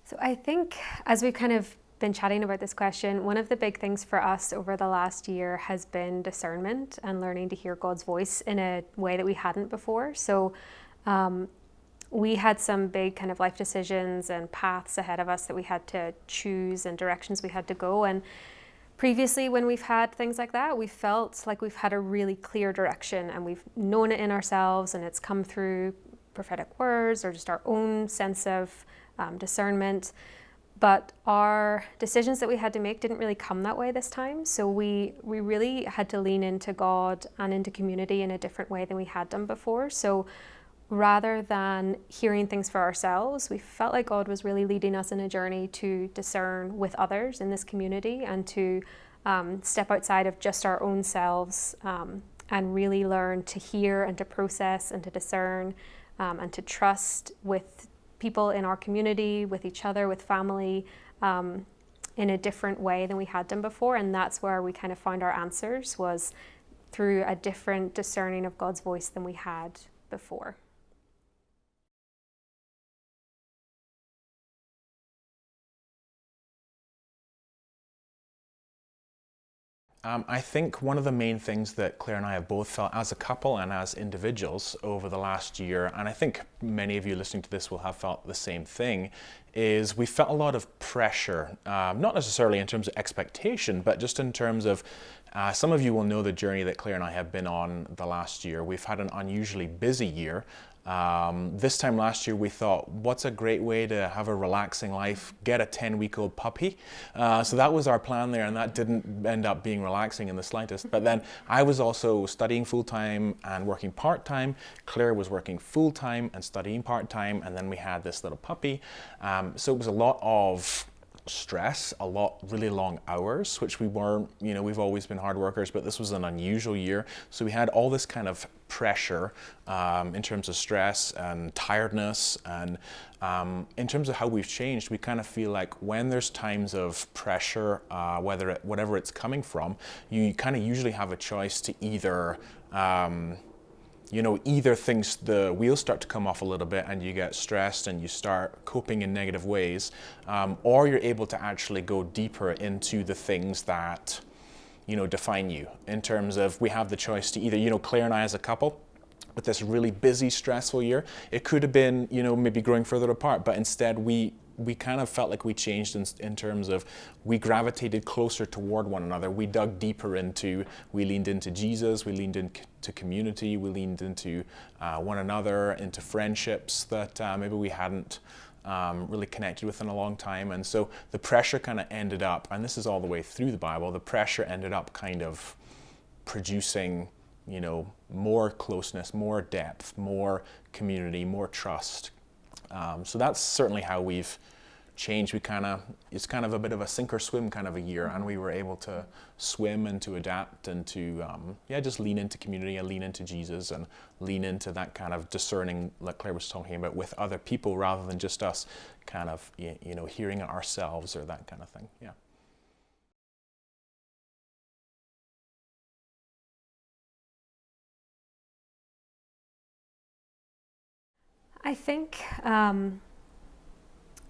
So I think as we've kind of been chatting about this question, one of the big things for us over the last year has been discernment and learning to hear God's voice in a way that we hadn't before. So we had some big kind of life decisions and paths ahead of us that we had to choose and directions we had to go. And previously, when we've had things like that, we felt like we've had a really clear direction and we've known it in ourselves, and it's come through prophetic words or just our own sense of discernment. But our decisions that we had to make didn't really come that way this time. So we really had to lean into God and into community in a different way than we had done before. So rather than hearing things for ourselves, we felt like God was really leading us in a journey to discern with others in this community and to step outside of just our own selves and really learn to hear and to process and to discern and to trust with people in our community, with each other, with family, in a different way than we had done before. And that's where we kind of found our answers, was through a different discerning of God's voice than we had before. I think one of the main things that Claire and I have both felt as a couple and as individuals over the last year, and I think many of you listening to this will have felt the same thing, is we felt a lot of pressure, not necessarily in terms of expectation, but just in terms of, some of you will know the journey that Claire and I have been on the last year. We've had an unusually busy year. This time last year we thought, what's a great way to have a relaxing life? Get a 10-week-old puppy. So that was our plan there, and that didn't end up being relaxing in the slightest. But then I was also studying full-time and working part-time. Claire was working full-time and studying part-time, and then we had this little puppy. So it was a lot of stress, a lot really long hours, which we weren't, we've always been hard workers, but this was an unusual year. So we had all this kind of pressure in terms of stress and tiredness, and in terms of how we've changed, we kind of feel like when there's times of pressure, whatever it's coming from, you kind of usually have a choice to either the wheels start to come off a little bit and you get stressed and you start coping in negative ways, or you're able to actually go deeper into the things that, define you. In terms of, we have the choice to either, Claire and I as a couple, with this really busy, stressful year, it could have been, maybe growing further apart, but instead we kind of felt like we changed in terms of, we gravitated closer toward one another. We dug deeper we leaned into Jesus, we leaned into community, we leaned into one another, into friendships that maybe we hadn't really connected with in a long time. And so the pressure kind of ended up, and this is all the way through the Bible, the pressure ended up kind of producing, more closeness, more depth, more community, more trust. So that's certainly how we've changed. It's kind of a bit of a sink or swim kind of a year, and we were able to swim and to adapt and to just lean into community and lean into Jesus and lean into that kind of discerning, like Claire was talking about, with other people rather than just us kind of hearing it ourselves or that kind of thing. Yeah. I think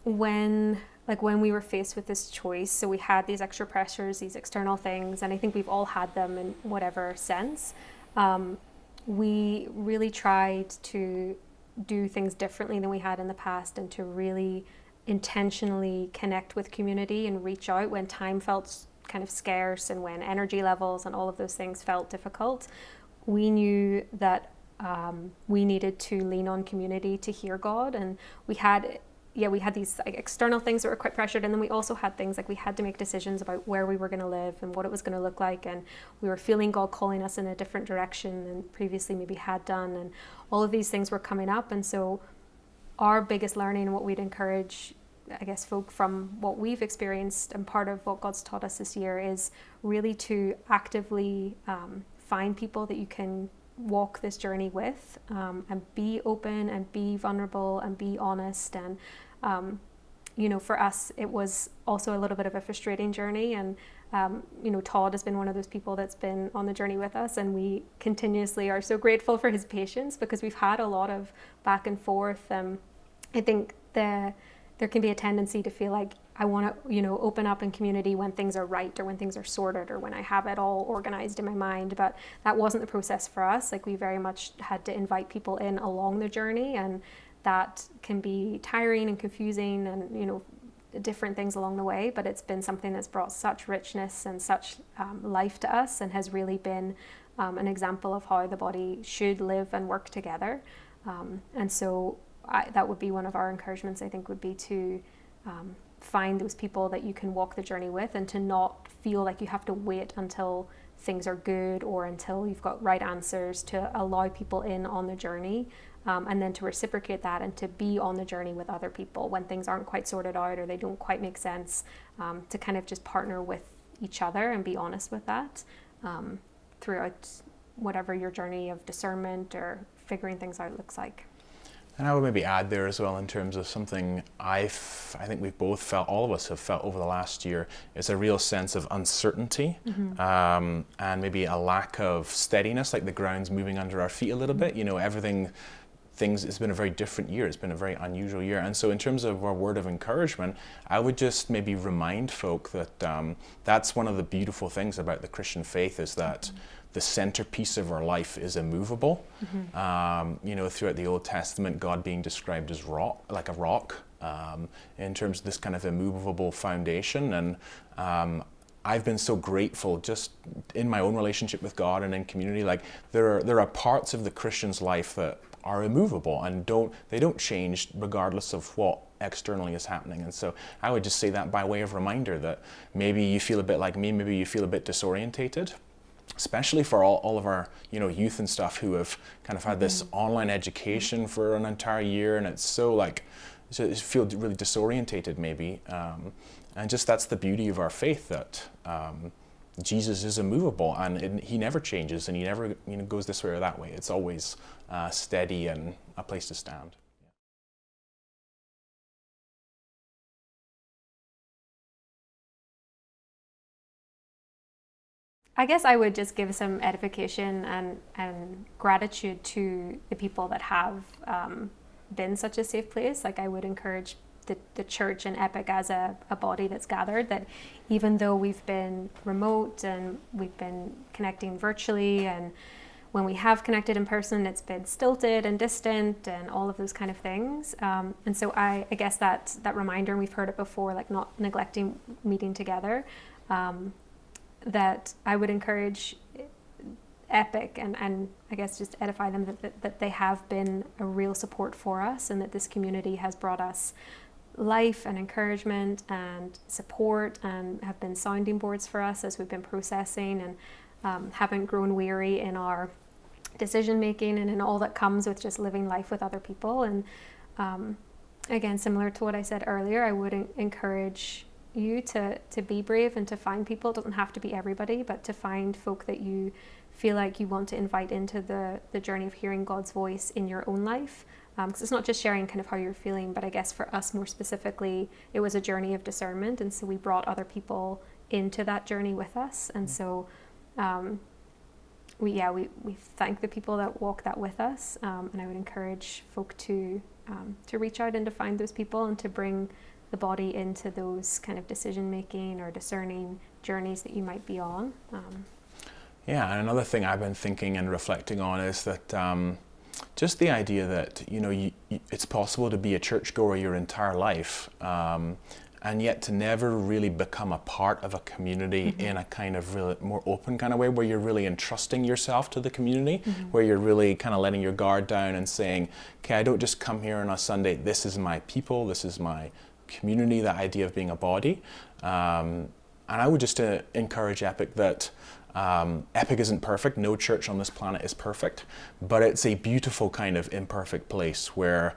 when we were faced with this choice, so we had these extra pressures, these external things, and I think we've all had them in whatever sense. We really tried to do things differently than we had in the past, and to really intentionally connect with community and reach out when time felt kind of scarce and when energy levels and all of those things felt difficult. We knew that we needed to lean on community to hear God, and we had these external things that were quite pressured, and then we also had things like we had to make decisions about where we were going to live and what it was going to look like, and we were feeling God calling us in a different direction than previously maybe had done, and all of these things were coming up. And so our biggest learning, and what we'd encourage, I guess, folk from what we've experienced and part of what God's taught us this year, is really to actively find people that you can walk this journey with, and be open and be vulnerable and be honest. And for us it was also a little bit of a frustrating journey, and Todd has been one of those people that's been on the journey with us, and we continuously are so grateful for his patience, because we've had a lot of back and forth. I think the there can be a tendency to feel like I want to, open up in community when things are right or when things are sorted or when I have it all organized in my mind. But that wasn't the process for us. Like, we very much had to invite people in along the journey, and that can be tiring and confusing and, different things along the way. But it's been something that's brought such richness and such life to us, and has really been an example of how the body should live and work together. And so that would be one of our encouragements, I think, would be to find those people that you can walk the journey with, and to not feel like you have to wait until things are good or until you've got right answers, to allow people in on the journey, and then to reciprocate that and to be on the journey with other people when things aren't quite sorted out or they don't quite make sense, to kind of just partner with each other and be honest with that throughout whatever your journey of discernment or figuring things out looks like. And I would maybe add there as well, in terms of something I think we've both felt, all of us have felt over the last year, is a real sense of uncertainty, and maybe a lack of steadiness, like the ground's moving under our feet a little bit. It's been a very different year. It's been a very unusual year. And so in terms of our word of encouragement, I would just maybe remind folk that that's one of the beautiful things about the Christian faith, is that the centerpiece of our life is immovable. Throughout the Old Testament, God being described as rock, like a rock, in terms of this kind of immovable foundation. And I've been so grateful just in my own relationship with God and in community. Like, there are parts of the Christian's life that are immovable and they don't change regardless of what externally is happening. And so I would just say that by way of reminder that maybe you feel a bit like me, maybe you feel a bit disorientated, especially for all of our youth and stuff who have kind of had this online education for an entire year, and it's so you feel really disorientated maybe, and just that's the beauty of our faith, that Jesus is immovable, and he never changes, and he never goes this way or that way. It's always steady and a place to stand. I guess I would just give some edification and gratitude to the people that have been such a safe place. Like, I would encourage the church and Epic as a body that's gathered, that even though we've been remote and we've been connecting virtually, and when we have connected in person, it's been stilted and distant and all of those kind of things. And so I guess that reminder, and we've heard it before, like not neglecting meeting together, that I would encourage Epic and I guess just edify them that they have been a real support for us, and that this community has brought us life and encouragement and support, and have been sounding boards for us as we've been processing, and haven't grown weary in our decision making and in all that comes with just living life with other people. And again, similar to what I said earlier, I would encourage you to be brave and to find people. It doesn't have to be everybody, but to find folk that you feel like you want to invite into the journey of hearing God's voice in your own life. Because it's not just sharing kind of how you're feeling, but I guess for us more specifically, it was a journey of discernment, and so we brought other people into that journey with us. And so we thank the people that walk that with us, and I would encourage folk to reach out and to find those people, and to bring the body into those kind of decision making or discerning journeys that you might be on. Yeah, and another thing I've been thinking and reflecting on is that just the idea that it's possible to be a churchgoer your entire life, and yet to never really become a part of a community in a kind of really more open kind of way, where you're really entrusting yourself to the community, where you're really kind of letting your guard down and saying, okay, I don't just come here on a Sunday, this is my people, this is my community, that idea of being a body. And I would just encourage Epic that Epic isn't perfect, no church on this planet is perfect, but it's a beautiful kind of imperfect place where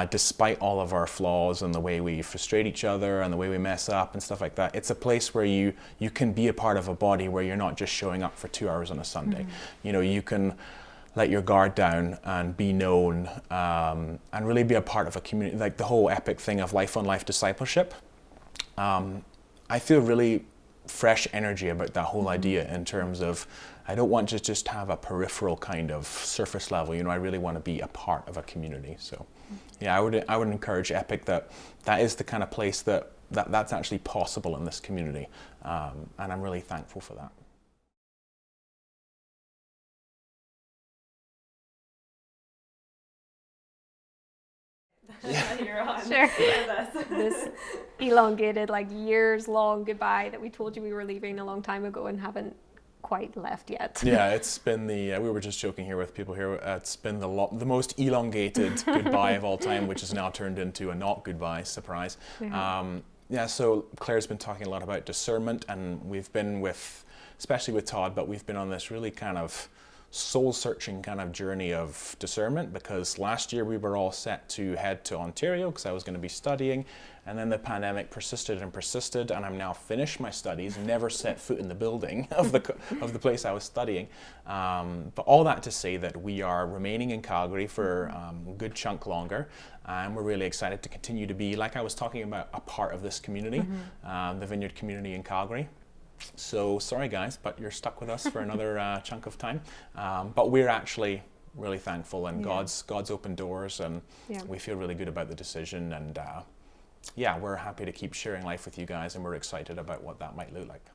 despite all of our flaws and the way we frustrate each other and the way we mess up and stuff like that, it's a place where you can be a part of a body where you're not just showing up for 2 hours on a Sunday. You can let your guard down and be known, and really be a part of a community, like the whole Epic thing of life on life discipleship. I feel really fresh energy about that whole idea, in terms of, I don't want to just have a peripheral kind of surface level, I really want to be a part of a community. So yeah, I would encourage Epic that is the kind of place that's actually possible in this community, and I'm really thankful for that. You're on. Sure. This elongated, like, years-long goodbye that we told you we were leaving a long time ago and haven't quite left yet. Yeah, it's been we were just joking here with people here, it's been the most elongated goodbye of all time, which has now turned into a not goodbye, surprise. Yeah, so Claire's been talking a lot about discernment, and we've been especially with Todd, but we've been on this really kind of soul-searching kind of journey of discernment, because last year we were all set to head to Ontario because I was going to be studying, and then the pandemic persisted and persisted, and I'm now finished my studies, never set foot in the building of the place I was studying. But all that to say that we are remaining in Calgary for a good chunk longer, and we're really excited to continue to be, like I was talking about, a part of this community, the Vineyard community in Calgary. So sorry guys, but you're stuck with us for another chunk of time. But we're actually really thankful, and God's opened doors, and we feel really good about the decision, and yeah, we're happy to keep sharing life with you guys, and we're excited about what that might look like.